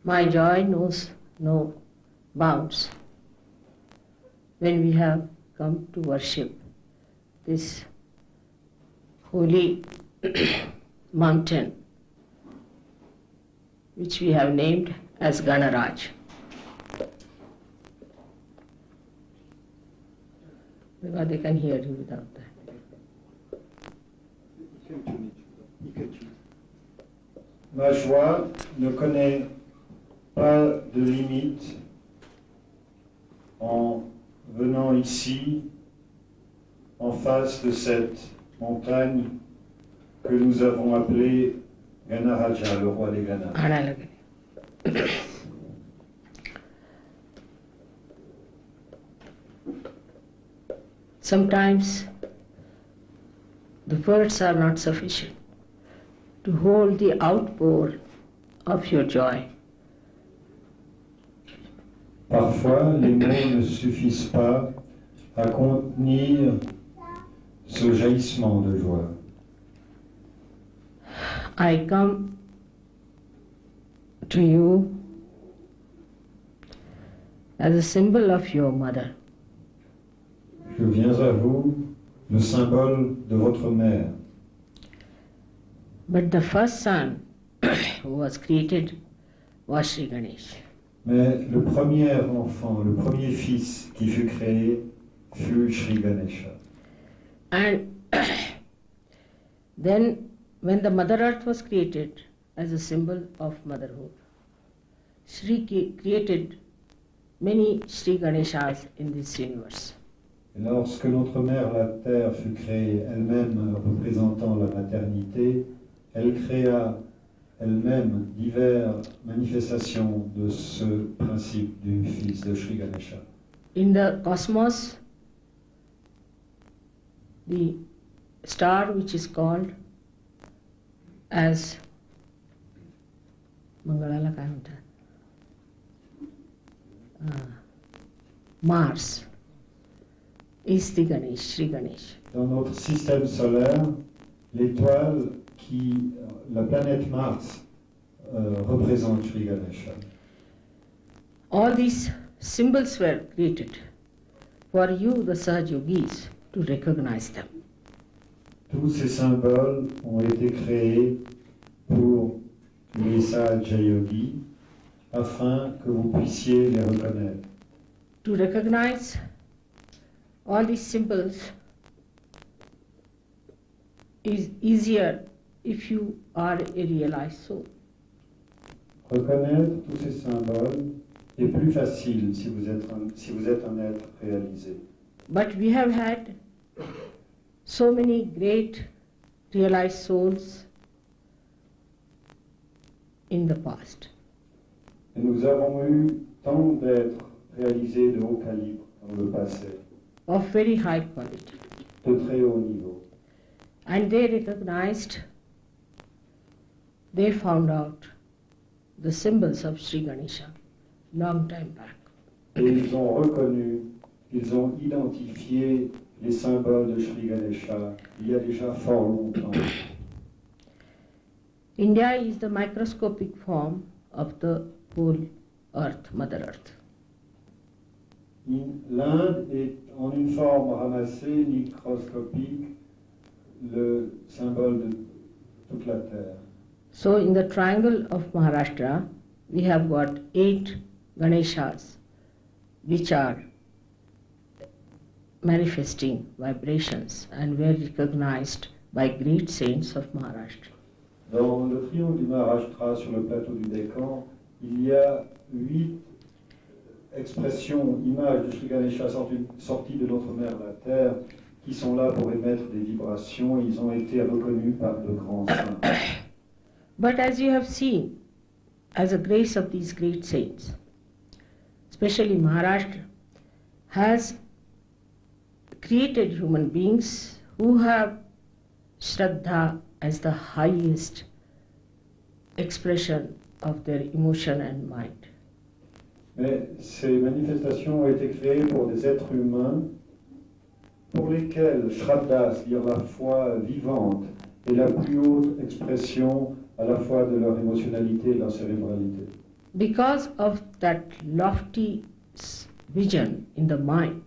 My joy knows no bounds when we have come to worship this holy mountain, which we have named as Ganaraj. Because they can hear you without that. Ma joie ne connaît pas de limite en venant ici, en face de cette montagne que nous avons appelée Ganaraja, le roi des Ganas. Sometimes the words are not sufficient to hold the outpour of your joy. Parfois, les mots ne suffisent pas à contenir ce jaillissement de joie. I come to you as a symbol of your mother. Je viens à vous, le symbole de votre mère. But the first son who was created was Sri Ganesh. Mais le premier enfant, le premier fils qui fut créé fut Sri Ganesha. And then when the Mother Earth was created as a symbol of motherhood, Sri created many Sri Ganeshas in this universe. Et lorsque notre mère, la Terre, fut créée elle-même représentant la maternité, elle créa elle-même diverses manifestations de ce principe du fils de Sri Ganesha. In the cosmos, the star which is called as Mangalala काय म्हणतात? Mars is the Ganesh, Sri Ganesh. Dans notre système solaire, l'étoile la planète Mars représente Sri Ganesha. All these symbols were created for you, the Sahaj Yogis, to recognize them. Tous ces symboles ont été créés pour les Sahaja Yogis afin que vous puissiez les reconnaître. To recognize all these symbols is easier if you are a realized soul. Reconnaître tous ces symboles est plus facile si vous êtes un être réalisé. But we have had so many great realized souls in the past. Et nous avons eu tant d'êtres réalisés de haut calibre dans le passé, Of very high quality. de très haut niveau. And they recognized, they found out the symbols of Sri Ganesha long time back. Et ils ont reconnu, ils ont identifié les symboles de Sri Ganesha il y a déjà fort longtemps. India is the microscopic form of the whole earth, Mother Earth. L'Inde est en une forme ramassée, microscopique, le symbole de toute la Terre. So in the triangle of Maharashtra, we have got 8 Ganeshas, which are manifesting vibrations and were recognized by great saints of Maharashtra. Dans le triangle du Maharashtra, sur le plateau du Décan, il y a 8 expressions, images de Sri Ganesha sorties de notre mère la Terre, qui sont là pour émettre des vibrations. Ils ont été reconnus par de grands saints. But as you have seen, as a grace of these great saints, especially Maharashtra has created human beings who have Shraddha as the highest expression of their emotion and mind. Mais ces manifestations ont été créées pour des êtres humains pour lesquels Shraddha, c'est-à-dire la foi vivante, est la plus haute expression à la fois de leur émotionnalité et de leur cérébralité. Because of that lofty vision in the mind,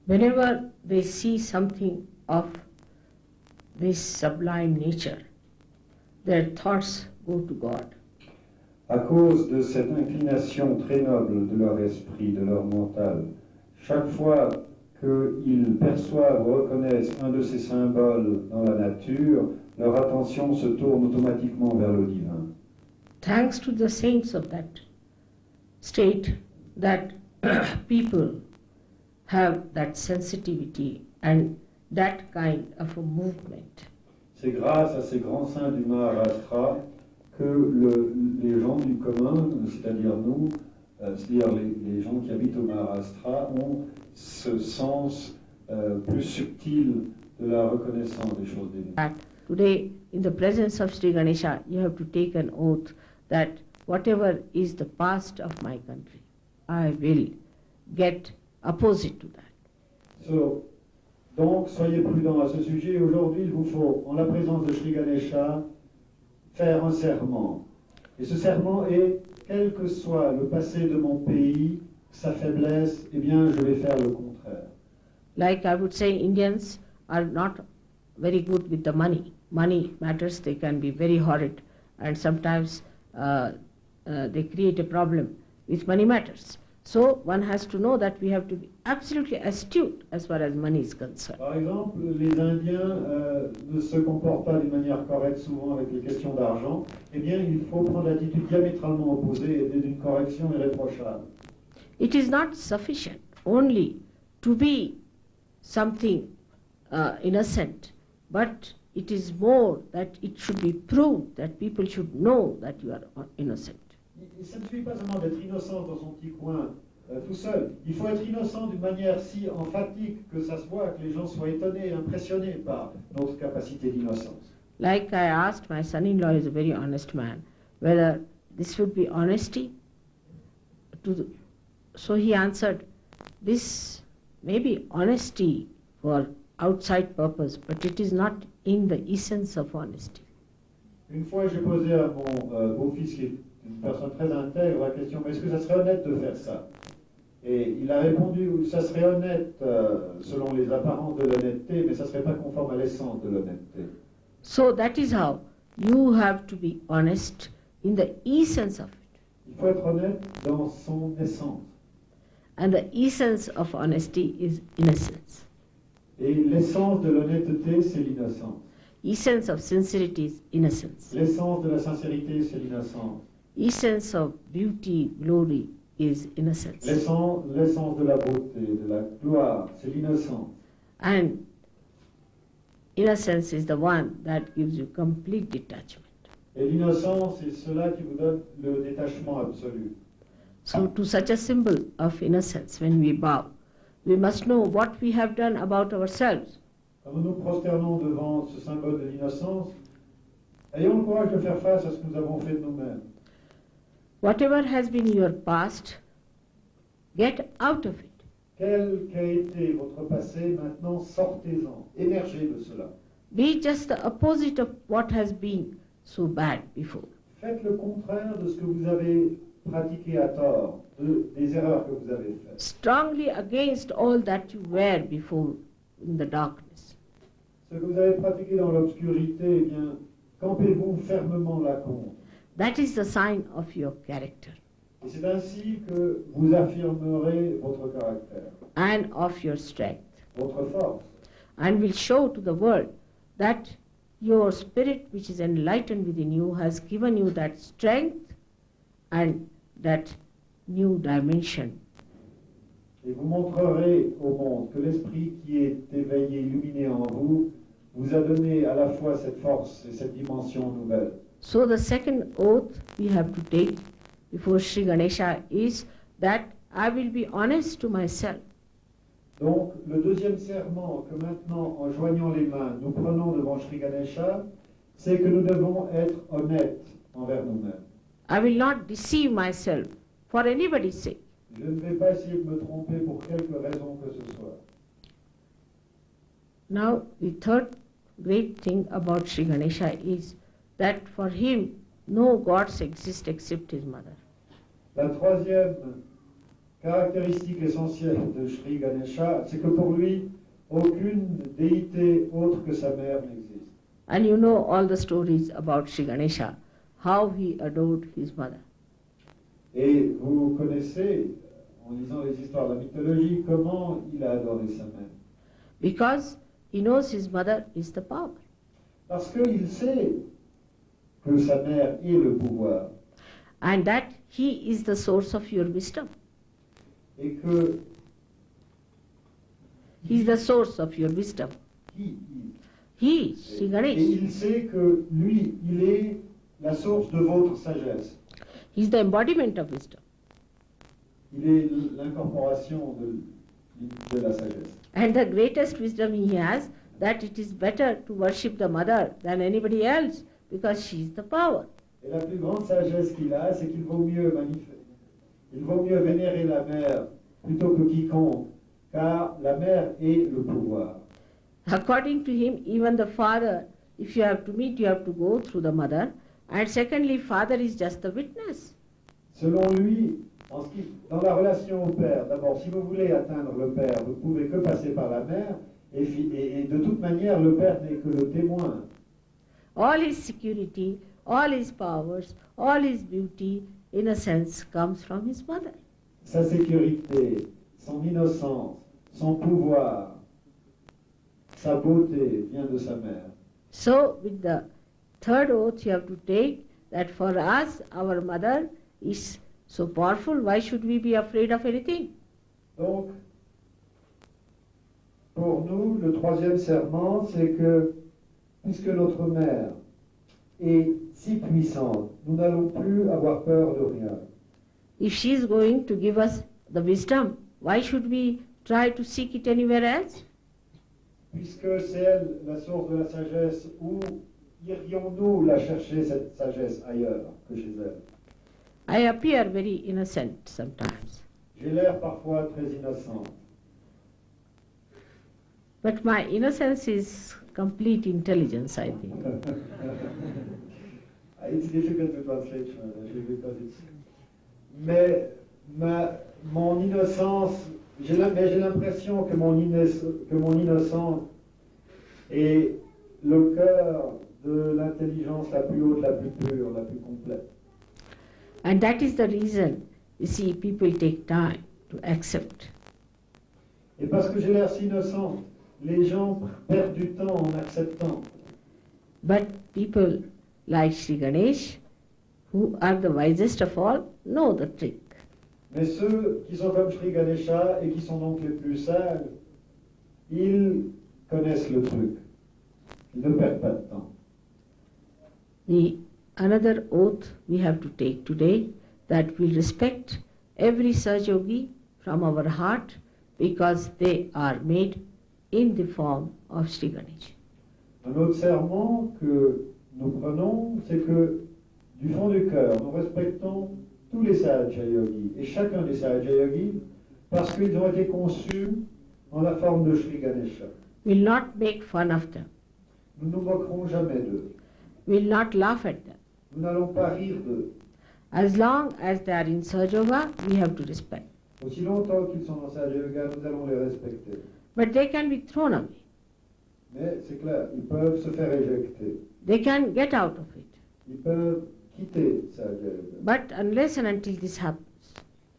whenever they see something of this sublime nature, their thoughts go to God. À cause de cette inclination très noble de leur esprit, de leur mental, chaque fois qu'ils perçoivent ou reconnaissent un de ces symboles dans la nature, leur attention se tourne automatiquement vers le divin. Thanks to the saints of that state, that people have that sensitivity and that kind of a movement. C'est grâce à ces grands saints du Maharashtra que les gens du commun, c'est-à-dire nous, c'est-à-dire les gens qui habitent au Maharashtra, ont ce sens plus subtil de la reconnaissance des choses divines. Today, in the presence of Sri Ganesha, you have to take an oath that whatever is the past of my country, I will get opposite to that. Donc, soyez prudents à ce sujet. Aujourd'hui, il vous faut, en la présence de Sri Ganesha, faire un serment. Et ce serment est, quel que soit le passé de mon pays, sa faiblesse, eh bien, je vais faire le contraire. Like I would say, Indians are not very good with the money. Money matters, they can be very horrid, and sometimes they create a problem with money matters. So one has to know that we have to be absolutely astute as far as money is concerned. Par exemple, les Indiens ne se comportent pas d'une manière correcte souvent avec les questions d'argent. Eh bien, il faut prendre l'attitude diamétralement opposée et d'une correction irréprochable. It is not sufficient only to be something innocent, but it is more that it should be proved, that people should know that you are innocent. Ça ne suffit pas seulement d'être innocent dans son petit coin tout seul. Il faut être innocent d'une manière si emphatique que ça se voit, que les gens soient étonnés et impressionnés par notre capacité d'innocence. Like I asked, my son-in-law is a very honest man, whether this would be honesty. So he answered, this may be honesty for outside purpose, but it is not in the essence of honesty. Une fois, j'ai posé à mon beau-fils, qui est une personne très intègre, la question, mais est-ce que ça serait honnête de faire ça? Et il a répondu, ça serait honnête selon les apparences de l'honnêteté, mais ça ne serait pas conforme à l'essence de l'honnêteté. So that is how you have to be honest in the essence of it. Il faut être honnête dans son essence. And the essence of honesty is innocence. Et l'essence de l'honnêteté, c'est l'innocence. Essence of sincerity is innocence. L'essence de la sincérité, c'est l'innocence. Essence of beauty, glory is innocence. L'essence de la beauté, de la gloire, c'est l'innocence. And innocence is the one that gives you complete detachment. Et l'innocence, c'est cela qui vous donne le détachement absolu. So to such a symbol of innocence, when we bow, we must know what we have done about ourselves. Quand nous nous prosternons devant ce symbole de l'innocence, ayons le courage de faire face à ce que nous avons fait de nous-mêmes. Whatever has been your past, get out of it. Quel qu'a été votre passé, maintenant sortez-en, émergez de cela. Be just the opposite of what has been so bad before. Faites le contraire de ce que vous avez pratiqué à tort, des erreurs que vous avez faites. Strongly against all that you were before in the darkness. Ce que vous avez pratiqué dans l'obscurité, eh bien, campez-vous fermement là contre. That is the sign of your character. Et c'est ainsi que vous affirmerez votre caractère, And of your strength. votre force. And will show to the world that your spirit which is enlightened within you has given you that strength and that new dimension. Et vous montrerez au monde que l'esprit qui est éveillé, illuminé en vous, vous a donné à la fois cette force et cette dimension nouvelle. So the second oath we have to take before Sri Ganesha is that I will be honest to myself. Donc, le deuxième serment que maintenant, en joignant les mains, nous prenons devant Sri Ganesha, c'est que nous devons être honnêtes envers nous-mêmes. I will not deceive myself for anybody's sake. Je ne vais pas essayer de me tromper pour quelque raison que ce soit. Now, the third great thing about Sri Ganesha is that for him, no gods exist except his mother. La troisième caractéristique essentielle de Sri Ganesha, c'est que pour lui, aucune déité autre que sa mère n'existe. And you know all the stories about Sri Ganesha, how he adored his mother. Et vous connaissez, en lisant les histoires de la mythologie, comment il a adoré sa mère. Because he knows his mother is the power. Parce qu'il sait que sa mère est le pouvoir. And that he is the source of your wisdom. Et que He is the source of your wisdom. He, Sri et Ganesh. il sait que lui, il est la source de votre sagesse. He is the embodiment of wisdom. Il est l'incorporation de la sagesse. And the greatest wisdom he has, that it is better to worship the mother than anybody else, because she is the power. Et la plus grande sagesse qu'il a, c'est qu'il vaut mieux vénérer la mère plutôt que quiconque, car la mère est le pouvoir. According to him, even the father, if you have to meet, you have to go through the mother. And secondly, father is just the witness. Selon lui, dans la relation au père, d'abord, si vous voulez atteindre le père, vous ne pouvez que passer par la mère, et de toute manière, le père n'est que le témoin. All his security, all his powers, all his beauty, in a sense, comes from his mother. Sa sécurité, son innocence, son pouvoir, sa beauté vient de sa mère. So, with the third oath you have to take that for us, our mother is so powerful, why should we be afraid of anything? Donc, pour nous, le troisième serment, c'est que, puisque notre mère est si puissante, nous n'allons plus avoir peur de rien. If she is going to give us the wisdom, why should we try to seek it anywhere else? Puisque c'est elle la source de la sagesse, où irions-nous la chercher, cette sagesse, ailleurs que chez elle? I appear very innocent sometimes, J'ai l'air parfois très innocent, but my innocence is complete intelligence, I think. It's difficult to translate, because it's... Mais mon innocence, j'ai l'impression que mon innocence est le cœur de l'intelligence la plus haute, la plus pure, la plus complète. And that is the reason, you see, people take time to accept. Et parce que j'ai l'air si innocent, les gens perdent du temps en acceptant. But people like Sri Ganesh, who are the wisest of all, know the trick. Mais ceux qui sont comme Sri Ganesha et qui sont donc les plus sages, ils connaissent le truc. Ils ne perdent pas de temps. Another oath we have to take today, that we respect every Sahaja-yogi from our heart, because they are made in the form of Sri Ganesh. Un autre serment que nous prenons, c'est que du fond du cœur, nous respectons tous les Sahaja-yogis, et chacun des Sahaja-yogis, parce qu'ils ont été conçus en la forme de Sri Ganesha. We'll not make fun of them. Nous ne nous moquerons jamais d'eux. We'll not laugh at them. Nous n'allons pas rire d'eux. As long as they are in Sahaja, we have to respect. Aussi longtemps qu'ils sont dans Sahaja-yoga, nous allons les respecter. But they can be thrown away. Mais c'est clair, ils peuvent se faire éjecter. They can get out of it. Ils peuvent quitter Sahaja-yoga. But unless and until this happens,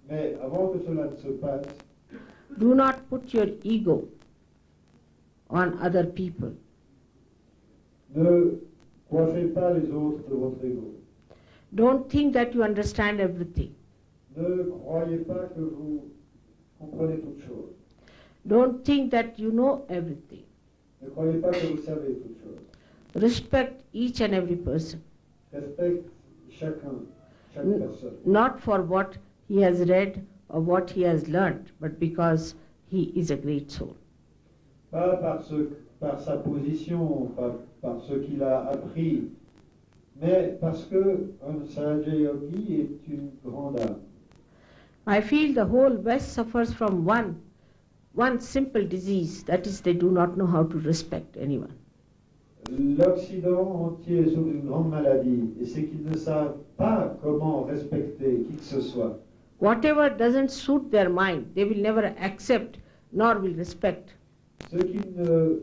Mais avant que cela ne se passe, do not put your ego on other people. ne coiffez pas les autres de votre ego. Don't think that you understand everything. Ne croyez pas que vous comprenez toutes choses. Don't think that you know everything. Ne croyez pas que vous savez toutes choses. Respect each and every person, Respecte chaque personne. not for what he has read or what he has learned, but because he is a great soul. Pas par sa position, pas par ce qu'il a appris, mais parce que un Sahaja Yogi est une grande âme. I feel the whole West suffers from one simple disease, that is, they do not know how to respect anyone. L'Occident entier souffre d'une grande maladie, et c'est qu'ils ne savent pas comment respecter qui que ce soit. Whatever doesn't suit their mind, they will never accept nor will respect. Ce qui ne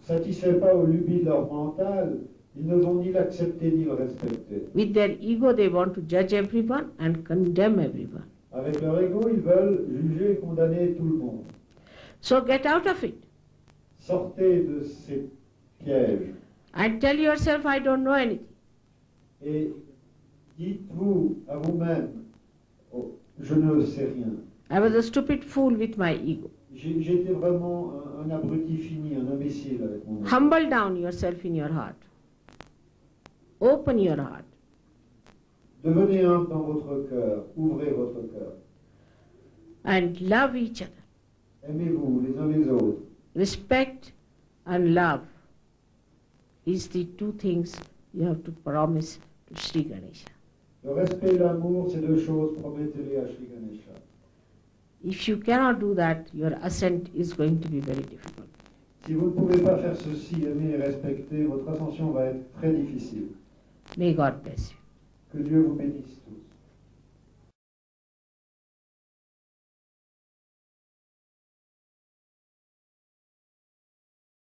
satisfait pas aux lubies de leur mental, ils ne vont ni l'accepter ni le respecter. With their ego, they want to judge everyone and condemn everyone. Avec leur ego, ils veulent juger et condamner tout le monde. So get out of it Sortez de ces pièges and tell yourself, I don't know anything. et dites-vous à vous-même, oh, je ne sais rien. I was a stupid fool with my ego. J'étais vraiment un abruti fini, un imbécile avec mon ego. Humble down yourself in your heart. Open your heart. Devenez humble dans votre cœur, ouvrez votre cœur. And love each other. Aimez-vous les uns les autres. Respect and love is the two things you have to promise to Sri Ganesha. Le respect et l'amour, ces deux choses, promettez-les à Sri Ganesha. If you cannot do that, your ascent is going to be very difficult. Si vous ne pouvez pas faire ceci, aimer et respecter, votre ascension va être très difficile. May God bless you. Que Dieu vous bénisse tous.